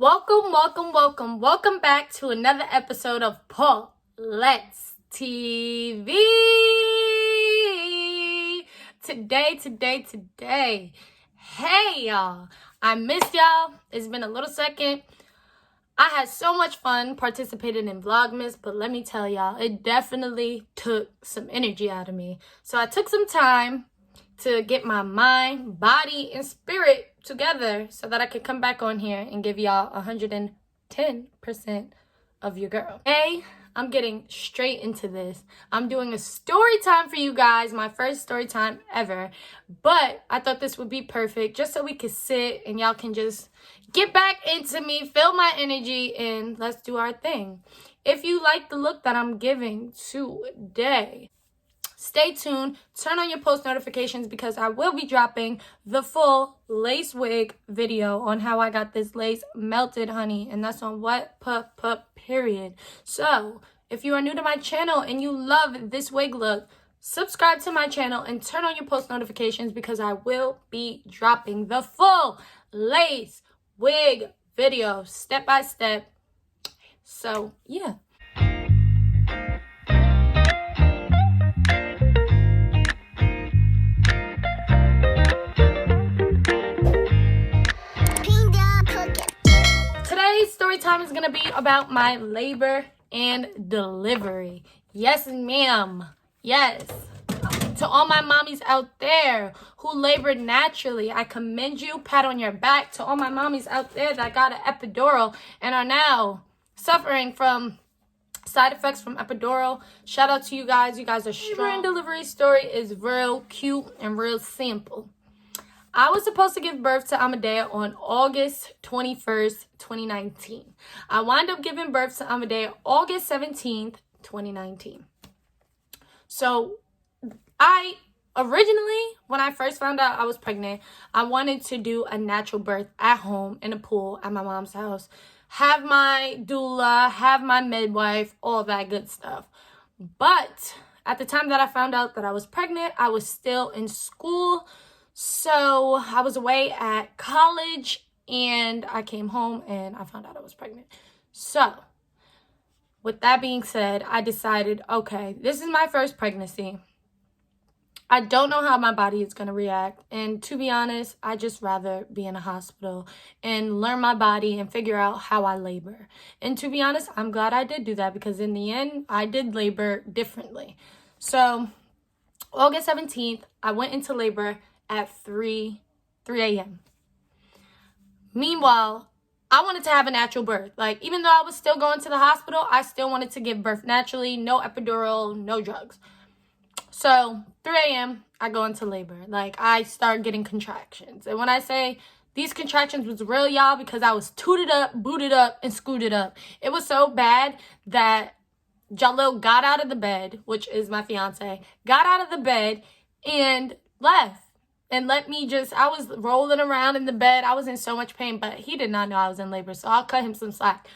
Welcome back to another episode of Paulette's TV. Today. Hey, y'all. I missed y'all. It's been a little second. I had so much fun participating in Vlogmas, but let me tell y'all, it definitely took some energy out of me. So I took some time to get my mind, body, and spirit together so that I could come back on here and give y'all 110% of your girl. Hey, I'm getting straight into this. I'm doing a story time for you guys, my first story time ever. But I thought this would be perfect just so we could sit and y'all can just get back into me, feel my energy, and let's do our thing. If you like the look that I'm giving today, stay tuned, turn on your post notifications because I will be dropping the full lace wig video on how I got this lace melted, honey. And that's on what? Period. So, if you are new to my channel and you love this wig look, subscribe to my channel and turn on your post notifications because I will be dropping the full lace wig video step by step. So, yeah. Today's story time is going to be about my labor and delivery. Yes, ma'am. Yes. To all my mommies out there who labored naturally, I commend you. Pat on your back. To all my mommies out there that got an epidural and are now suffering from side effects from epidural, shout out to you guys. You guys are strong. Labor and delivery story is real cute and real simple. I was supposed to give birth to Amadea on August 21st, 2019. I wound up giving birth to Amadea August 17th, 2019. So I originally, when I first found out I was pregnant, I wanted to do a natural birth at home in a pool at my mom's house. Have my doula, have my midwife, all that good stuff. But at the time that I found out that I was pregnant, I was still in school. So I was away at college and I came home and I found out I was pregnant. So with that being said, I decided, okay, this is my first pregnancy. I don't know how my body is going to react. And to be honest, I just rather be in a hospital and learn my body and figure out how I labor. And to be honest, I'm glad I did do that because in the end, I did labor differently. So August 17th, I went into labor at 3 a.m. Meanwhile, I wanted to have a natural birth. Like, even though I was still going to the hospital, I still wanted to give birth naturally, no epidural, no drugs. So 3 a.m., I go into labor. Like, I start getting contractions. And when I say these contractions was real, y'all, because I was tooted up, booted up, and scooted up. It was so bad that Jalil got out of the bed, which is my fiance, got out of the bed and left. And let me I was rolling around in the bed. I was in so much pain, but he did not know I was in labor, so I'll cut him some slack.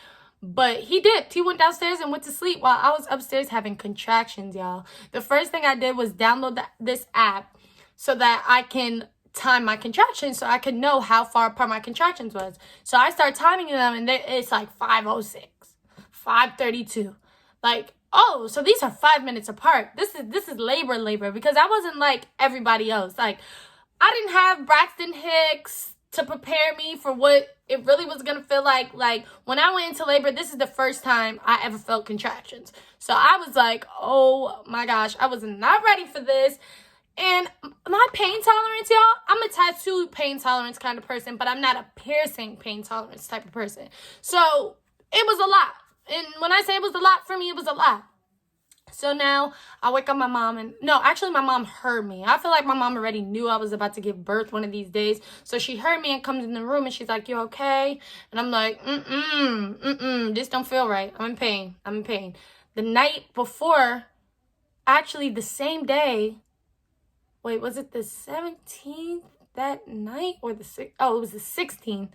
But he dipped. He went downstairs and went to sleep while I was upstairs having contractions, y'all. The first thing I did was download this app so that I can time my contractions so I could know how far apart my contractions was. So I start timing them, and it's like 5:06, 5:32. Like, oh, so these are 5 minutes apart. This is labor because I wasn't like everybody else. Like, I didn't have Braxton Hicks to prepare me for what it really was going to feel like. Like, when I went into labor, this is the first time I ever felt contractions. So I was like, oh my gosh, I was not ready for this. And my pain tolerance, y'all, I'm a tattoo pain tolerance kind of person, but I'm not a piercing pain tolerance type of person. So it was a lot. And when I say it was a lot, for me, it was a lot. So now I wake up my mom actually my mom heard me. I feel like my mom already knew I was about to give birth one of these days. So she heard me and comes in the room and she's like, you okay? And I'm like, this don't feel right. I'm in pain. The night before, actually the same day, wait, was it the 17th that night or the 6th? Oh, it was the 16th.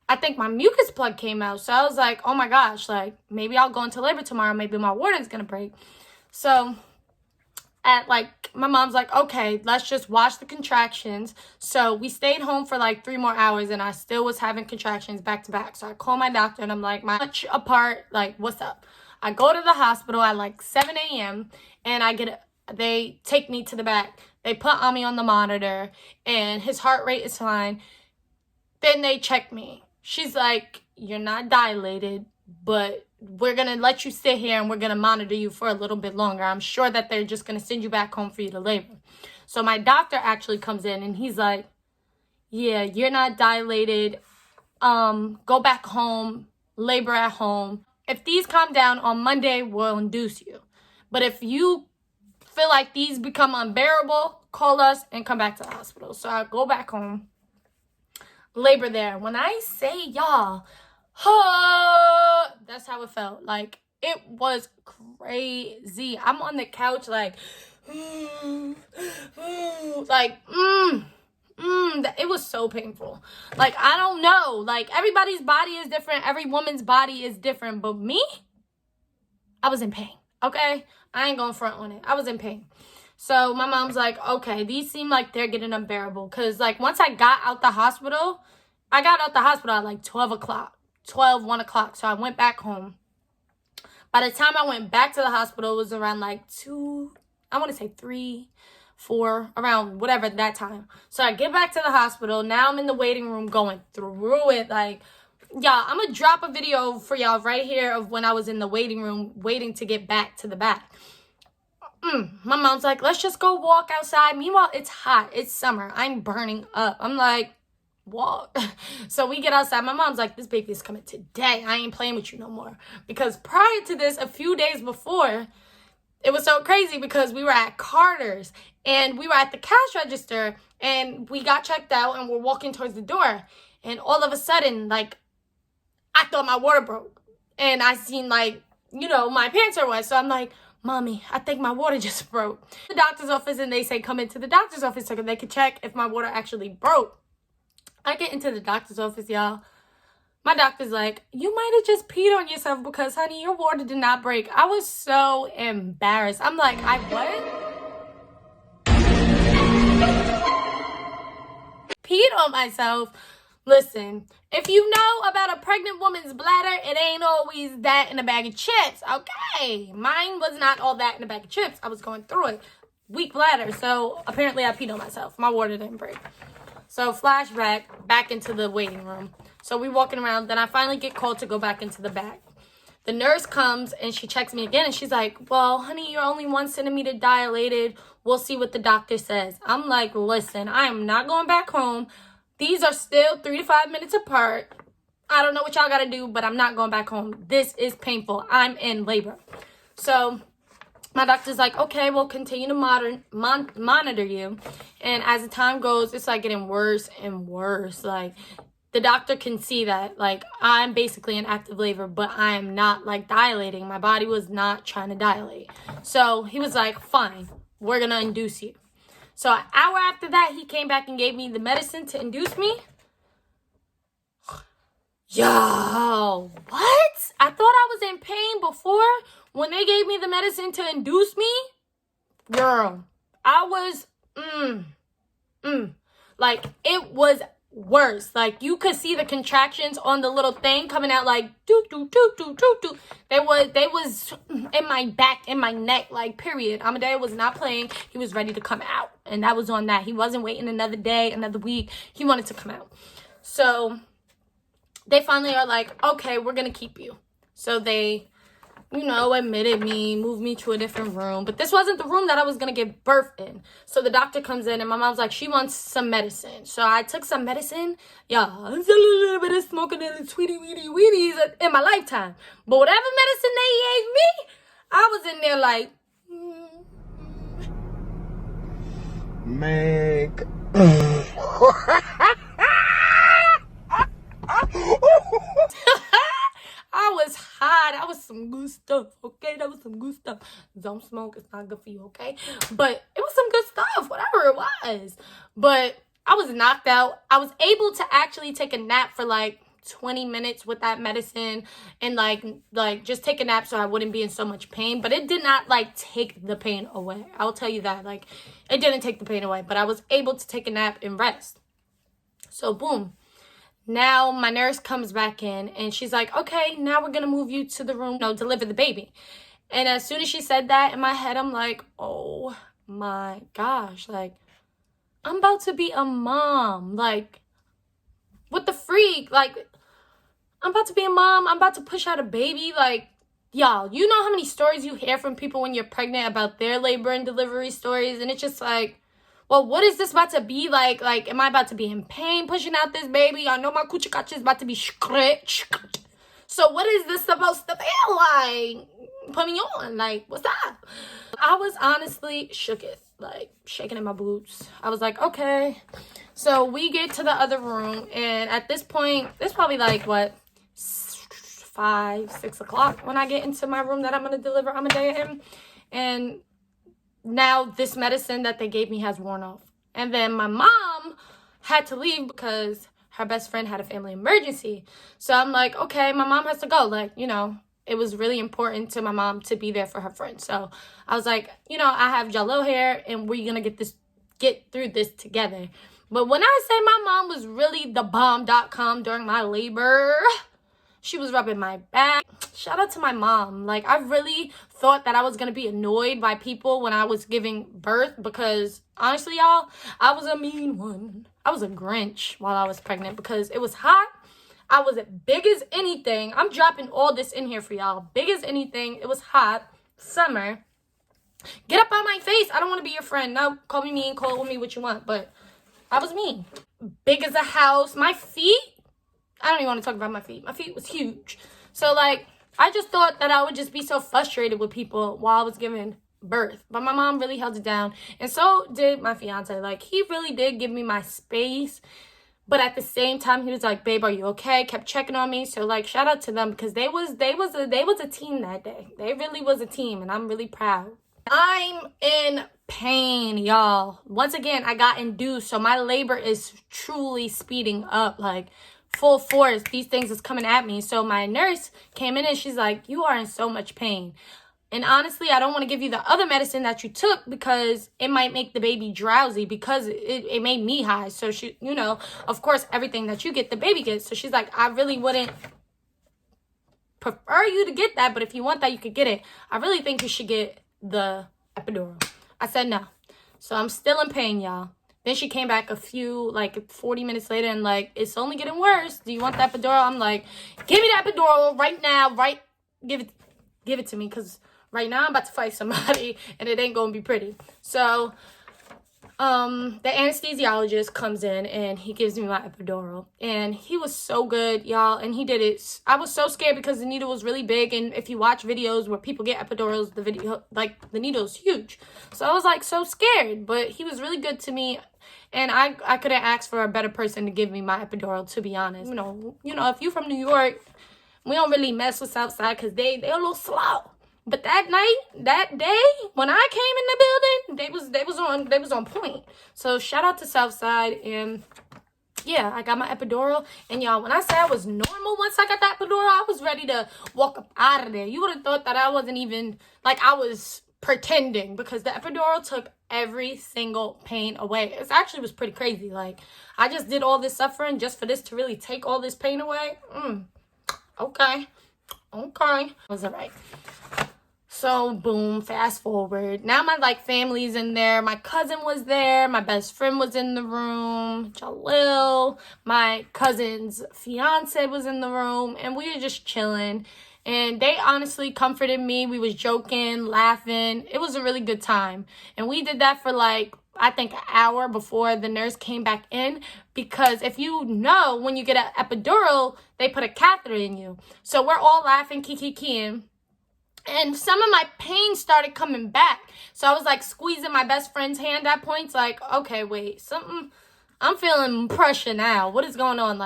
I think my mucus plug came out. So I was like, oh my gosh, like maybe I'll go into labor tomorrow. Maybe my water's going to break. So at like, my mom's like, okay, let's just watch the contractions. So we stayed home for like 3 more hours and I still was having contractions back to back. So I call my doctor and I'm like, much apart, like, what's up? I go to the hospital at like 7 a.m. and they take me to the back. They put Ami on the monitor and his heart rate is fine. Then they check me. She's like, you're not dilated, but we're going to let you sit here and we're going to monitor you for a little bit longer. I'm sure that they're just going to send you back home for you to labor. So my doctor actually comes in and he's like, yeah, you're not dilated. Go back home, labor at home. If these calm down on Monday, we'll induce you. But if you feel like these become unbearable, call us and come back to the hospital. So I go back home, labor there. When I say y'all, that's how it felt. Like, it was crazy. I'm on the couch like, it was so painful. Like, I don't know. Like, everybody's body is different. Every woman's body is different. But me, I was in pain, okay? I ain't gonna front on it. I was in pain. So my mom's like, okay, these seem like they're getting unbearable. Because, like, once I got out the hospital at like 1 o'clock. So I went back home. By the time I went back to the hospital, it was around like 3, 4, around whatever that time. So I get back to the hospital. Now I'm in the waiting room going through it. Like, y'all, I'm going to drop a video for y'all right here of when I was in the waiting room waiting to get back to the back. My mom's like, let's just go walk outside. Meanwhile, it's hot. It's summer. I'm burning up. I'm like, walk. So we get outside. My mom's like, this baby is coming today. I ain't playing with you no more. Because prior to this, a few days before, it was so crazy because we were at Carter's and we were at the cash register and we got checked out and we're walking towards the door. And all of a sudden, like, I thought my water broke. And I seen, like, you know, my pants are wet. So I'm like, Mommy, I think my water just broke. The doctor's office and they say come into the doctor's office so they can check if my water actually broke. I get into the doctor's office, y'all. My doctor's like, you might have just peed on yourself because, honey, your water did not break. I was so embarrassed. I'm like, I what? Peed on myself. Listen, if you know about a pregnant woman's bladder, it ain't always that in a bag of chips, okay? Mine was not all that in a bag of chips. I was going through it. Weak bladder, so apparently I peed on myself. My water didn't break. So flashback, back into the waiting room. So we walking around, then I finally get called to go back into the back. The nurse comes and she checks me again and she's like, well, honey, you're only 1 centimeter dilated. We'll see what the doctor says. I'm like, listen, I am not going back home. These are still 3 to 5 minutes apart. I don't know what y'all got to do, but I'm not going back home. This is painful. I'm in labor. So my doctor's like, okay, we'll continue to monitor you. And as the time goes, it's like getting worse and worse. Like, the doctor can see that, like, I'm basically in active labor, but I am not, like, dilating. My body was not trying to dilate. So he was like, fine, we're going to induce you. So an hour after that, he came back and gave me the medicine to induce me. Yo, what? I thought I was in pain before when they gave me the medicine to induce me. Girl, I was, like, it was worse. Like, you could see the contractions on the little thing coming out like doo doo doo doo doo doo. They was in my back, in my neck, like, period. Amadeo was not playing. He was ready to come out, and that was on that. He wasn't waiting another day, another week. He wanted to come out. So they finally are like, okay, we're gonna keep you. So they, you know, admitted me, moved me to a different room. But this wasn't the room that I was going to give birth in. So the doctor comes in and my mom's like, she wants some medicine. So I took some medicine. Yeah, it's a little bit of smoking and sweetie weedies in my lifetime. But whatever medicine they gave me, I was in there like, Meg. I was hot. That was some good stuff, okay? That was some good stuff. Don't smoke. It's not good for you, okay? But it was some good stuff, whatever it was. But I was knocked out. I was able to actually take a nap for like 20 minutes with that medicine and like just take a nap so I wouldn't be in so much pain. But it did not like take the pain away. I'll tell you that. Like, it didn't take the pain away, but I was able to take a nap and rest. So boom. Now my nurse comes back in and she's like, okay, now we're gonna move you to the room, deliver the baby. And as soon as she said that, in my head, I'm like, oh my gosh, like, I'm about to be a mom. Like, what the freak? Like, I'm about to be a mom. I'm about to push out a baby. Like, y'all, you know how many stories you hear from people when you're pregnant about their labor and delivery stories? And it's just like, well, what is this about to be like? Like, am I about to be in pain pushing out this baby? I know my coochie is about to be scratched. So what is this supposed to feel like? Put me on. Like, what's that? I was honestly shooketh, like shaking in my boots. I was like, okay. So we get to the other room, and at this point, it's probably like, what, 5, 6 o'clock when I get into my room that I'm going to deliver Amadea in. And now this medicine that they gave me has worn off. And then my mom had to leave because her best friend had a family emergency. So I'm like, okay, my mom has to go. Like, you know, it was really important to my mom to be there for her friend. So I was like, you know, I have Jello here and we're going to get through this together. But when I say my mom was really the bomb.com during my labor, she was rubbing my back. Shout out to my mom. Like, I really thought that I was going to be annoyed by people when I was giving birth because, honestly, y'all, I was a mean one. I was a Grinch while I was pregnant because it was hot. I was big as anything. I'm dropping all this in here for y'all. Big as anything. It was hot. Summer. Get up on my face. I don't want to be your friend. No, call me mean. Call me what you want. But I was mean. Big as a house. My feet. I don't even want to talk about my feet. My feet was huge. So, like, I just thought that I would just be so frustrated with people while I was giving birth. But my mom really held it down. And so did my fiance. Like, he really did give me my space. But at the same time, he was like, babe, are you okay? Kept checking on me. So, like, shout out to them because they was a team that day. They really was a team, and I'm really proud. I'm in pain, y'all. Once again, I got induced. So my labor is truly speeding up. Like, full force, these things is coming at me. So my nurse came in and she's like, you are in so much pain. And honestly, I don't want to give you the other medicine that you took because it might make the baby drowsy because it made me high. So she, you know, of course, everything that you get, the baby gets. So she's like, I really wouldn't prefer you to get that. But if you want that, you could get it. I really think you should get the epidural. I said no. So I'm still in pain, y'all. Then she came back 40 minutes later and like, it's only getting worse. Do you want the epidural? I'm like, give me the epidural right now. Give it to me because right now I'm about to fight somebody and it ain't going to be pretty. So the anesthesiologist comes in and he gives me my epidural. And he was so good, y'all. And he did it. I was so scared because the needle was really big. And if you watch videos where people get epidurals, the needle's huge. So I was like so scared. But he was really good to me. And I couldn't ask for a better person to give me my epidural, to be honest. You know, if you from New York, we don't really mess with Southside because they're a little slow. But that day, when I came in the building, they was on point. So shout out to Southside, and yeah, I got my epidural. And y'all, when I say I was normal once I got that epidural, I was ready to walk up out of there. You would have thought that I wasn't even, like, I was pretending because the epidural took every single pain away. It actually was pretty crazy. Like, I just did all this suffering just for this to really take all this pain away. Okay. Was it right? So, boom, fast forward. Now my, family's in there. My cousin was there. My best friend was in the room. Jalil. My cousin's fiance was in the room. And we were just chilling. And they honestly comforted me. We was joking, laughing. It was a really good time. And we did that for, I think an hour before the nurse came back in. Because if you know, when you get an epidural, they put a catheter in you. So we're all laughing, kikiing. And some of my pain started coming back. So I was squeezing my best friend's hand at points. Okay, wait, something. I'm feeling pressure now. What is going on?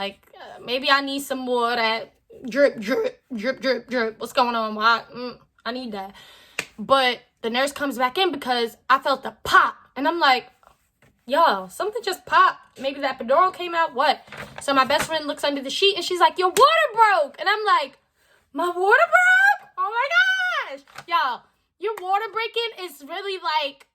Maybe I need some more of that drip, drip, drip, drip, drip. What's going on? I need that. But the nurse comes back in because I felt the pop. And I'm like, y'all, something just popped. Maybe the epidural came out, what? So my best friend looks under the sheet and she's like, your water broke. And I'm like, my water broke? Oh my gosh. Y'all, your water breaking is really like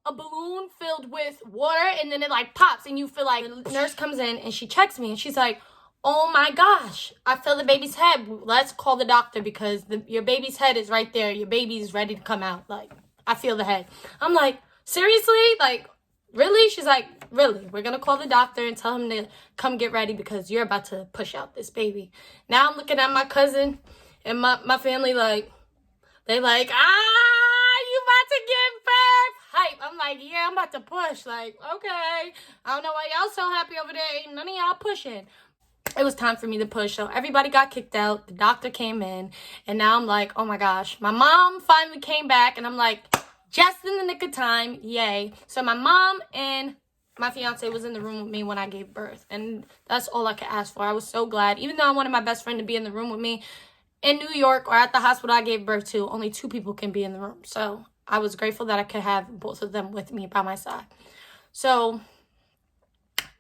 a balloon filled with water, and then it like pops and you feel like the nurse comes in and she checks me and she's like, oh my gosh, I feel the baby's head. Let's call the doctor because your baby's head is right there. Your baby's ready to come out. Like, I feel the head. I'm like, seriously? Like, really? She's like, really? We're going to call the doctor and tell him to come get ready because you're about to push out this baby. Now I'm looking at my cousin and my family like, they like, you about to give birth? Hype. I'm like, yeah, I'm about to push. Like, okay. I don't know why y'all so happy over there. Ain't none of y'all pushing. It was time for me to push. So everybody got kicked out. The doctor came in. And now I'm like, oh my gosh. My mom finally came back. And I'm like, just in the nick of time. Yay. So my mom and my fiance was in the room with me when I gave birth. And that's all I could ask for. I was so glad. Even though I wanted my best friend to be in the room with me, in New York or at the hospital I gave birth to, only 2 people can be in the room. So I was grateful that I could have both of them with me by my side. So,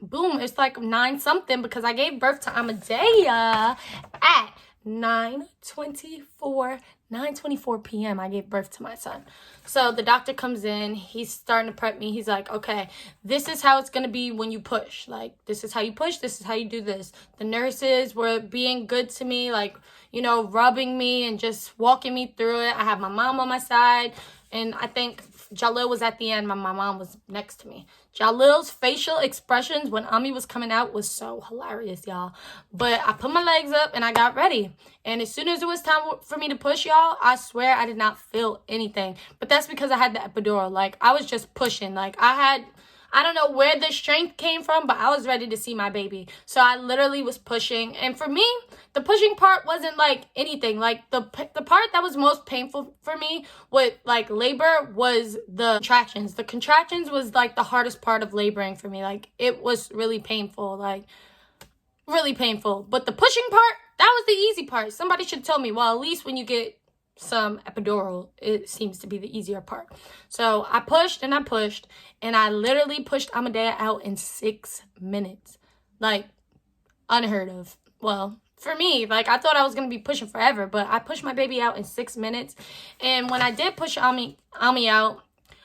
boom, it's like 9 something because I gave birth to Amadea at 9:24 p.m. I gave birth to my son. So the doctor comes in. He's starting to prep me. He's like, okay, this is how it's going to be when you push. Like, this is how you push. This is how you do this. The nurses were being good to me, like, you know, rubbing me and just walking me through it. I had my mom on my side. And I think Jalil was at the end. My mom was next to me. Jalil's facial expressions when Ami was coming out was so hilarious, y'all. But I put my legs up and I got ready. And as soon as it was time for me to push, y'all, I swear I did not feel anything. But that's because I had the epidural. Like, I was just pushing. Like, I don't know where the strength came from, but I was ready to see my baby. So I literally was pushing. And for me, the pushing part wasn't like anything. Like the part that was most painful for me with like labor was the contractions. The contractions was like the hardest part of laboring for me. Like, it was really painful, like really painful. But the pushing part, that was the easy part. Somebody should tell me, well, at least when you get some epidural, it seems to be the easier part. So I pushed and I pushed, and I literally pushed Amadea out in 6 minutes. Like, unheard of. Well, for me, like, I thought I was going to be pushing forever, but I pushed my baby out in 6 minutes. And when I did push Ami out,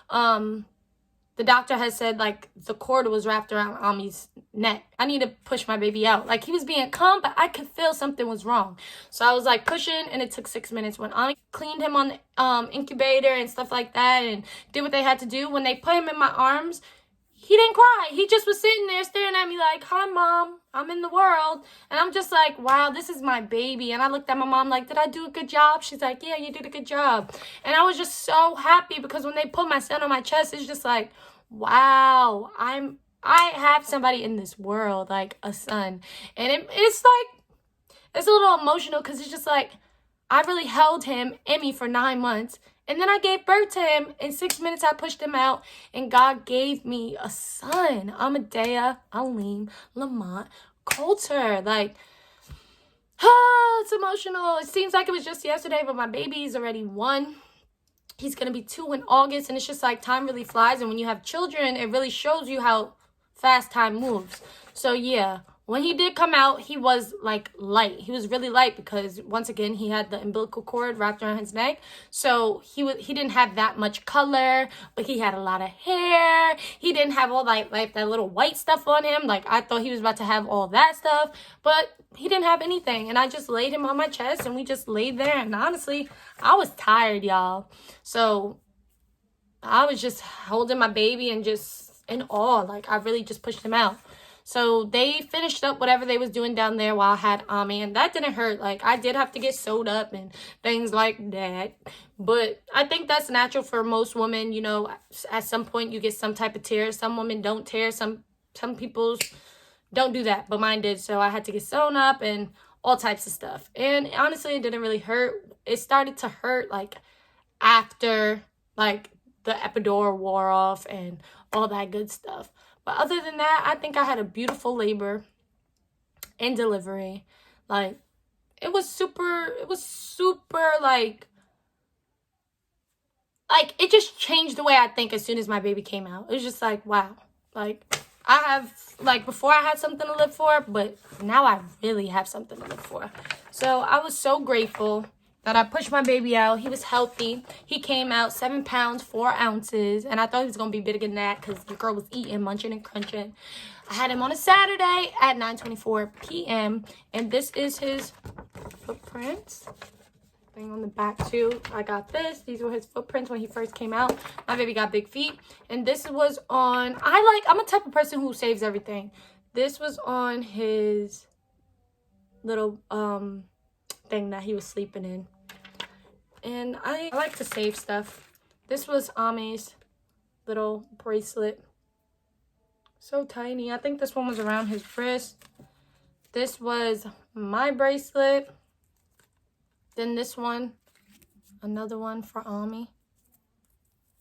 the doctor had said, like, the cord was wrapped around Ami's neck. I need to push my baby out. Like, he was being calm, but I could feel something was wrong. So I was, like, pushing, and it took 6 minutes. When Ami cleaned him on the incubator and stuff like that and did what they had to do, when they put him in my arms, he didn't cry. He just was sitting there staring at me like, hi, Mom. I'm in the world. And I'm just like, wow, this is my baby. And I looked at my mom like, did I do a good job? She's like, yeah, you did a good job. And I was just so happy because when they put my son on my chest, it's just like, wow, I have somebody in this world, like a son. And it's like, it's a little emotional because it's just like, I really held him in me for 9 months. And then I gave birth to him. In 6 minutes, I pushed him out. And God gave me a son. Amadea, Aleem, Lamont, Coulter. Like, it's emotional. It seems like it was just yesterday, but my baby's already 1. He's going to be 2 in August. And it's just like time really flies. And when you have children, it really shows you how fast time moves. So, yeah. When he did come out, he was, like, light. He was really light because, once again, he had the umbilical cord wrapped around his neck. So, he didn't have that much color, but he had a lot of hair. He didn't have all, like that little white stuff on him. Like, I thought he was about to have all that stuff, but he didn't have anything. And I just laid him on my chest, and we just laid there. And, honestly, I was tired, y'all. So, I was just holding my baby and just in awe. Like, I really just pushed him out. So they finished up whatever they was doing down there while I had Ami, and that didn't hurt. Like, I did have to get sewed up and things like that. But I think that's natural for most women. You know, at some point you get some type of tear. Some women don't tear. Some people don't do that, but mine did. So I had to get sewn up and all types of stuff. And honestly, it didn't really hurt. It started to hurt, like, after, like, the epidural wore off and all that good stuff. But other than that, I think I had a beautiful labor and delivery. Like, it was super, like, it just changed the way I think as soon as my baby came out. It was just like, wow. Like, I have, like, before I had something to live for, but now I really have something to live for. So I was so grateful that I pushed my baby out. He was healthy. He came out 7 pounds, 4 ounces. And I thought he was going to be bigger than that because the girl was eating, munching, and crunching. I had him on a Saturday at 9:24 p.m. And this is his footprints. Thing on the back too. I got this. These were his footprints when he first came out. My baby got big feet. And this was on, I'm a type of person who saves everything. This was on his little thing that he was sleeping in. And I like to save stuff. This was Ami's little bracelet. So tiny. I think this one was around his wrist. This was my bracelet. Then this one, another one for Ami.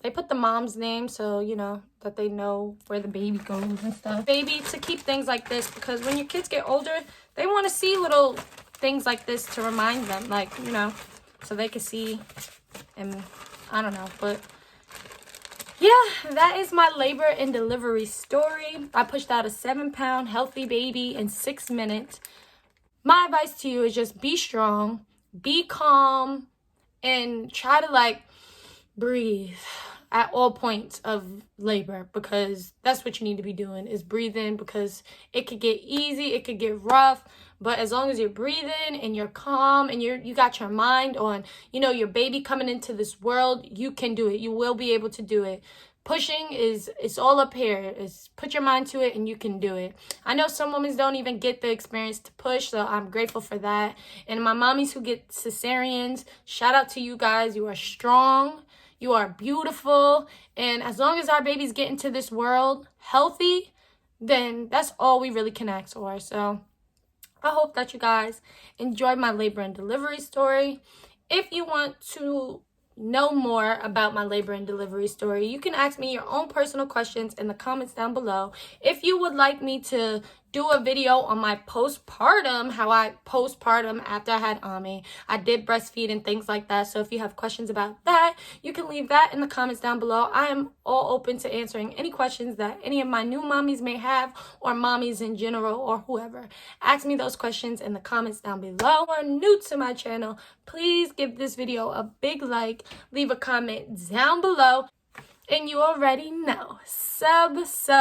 They put the mom's name so, you know, that they know where the baby goes and stuff. Baby, to keep things like this, because when your kids get older, they want to see little things like this to remind them, like, you know, so they can see, and I don't know, but yeah, that is my labor and delivery story. I pushed out a 7-pound healthy baby in 6 minutes. My advice to you is just be strong, be calm, and try to, like, breathe at all points of labor, because that's what you need to be doing, is breathing, because it could get easy, it could get rough, but as long as you're breathing and you're calm and you got your mind on, you know, your baby coming into this world, you can do it. You will be able to do it. Pushing it's all up here. It's put your mind to it and you can do it. I know some women don't even get the experience to push, so I'm grateful for that. And my mommies who get cesareans, shout out to you guys. You are strong. You are beautiful. And as long as our babies get into this world healthy, then that's all we really can ask for. So I hope that you guys enjoyed my labor and delivery story. If you want to know more about my labor and delivery story, you can ask me your own personal questions in the comments down below. If you would like me to do a video on my postpartum, how I postpartum after I had Ami, I did breastfeed and things like that. So if you have questions about that, you can leave that in the comments down below. I am all open to answering any questions that any of my new mommies may have, or mommies in general, or whoever. Ask me those questions in the comments down below. If you are new to my channel, please give this video a big like, leave a comment down below. And you already know, subscribe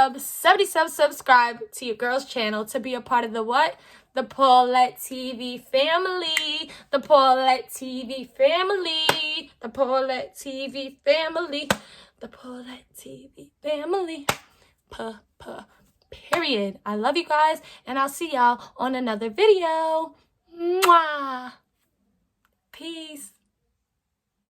to your girl's channel to be a part of the what? The Paulette TV family. The Paulette TV family. The Paulette TV family. The Paulette TV family. Period. I love you guys, and I'll see y'all on another video. Mwah. Peace.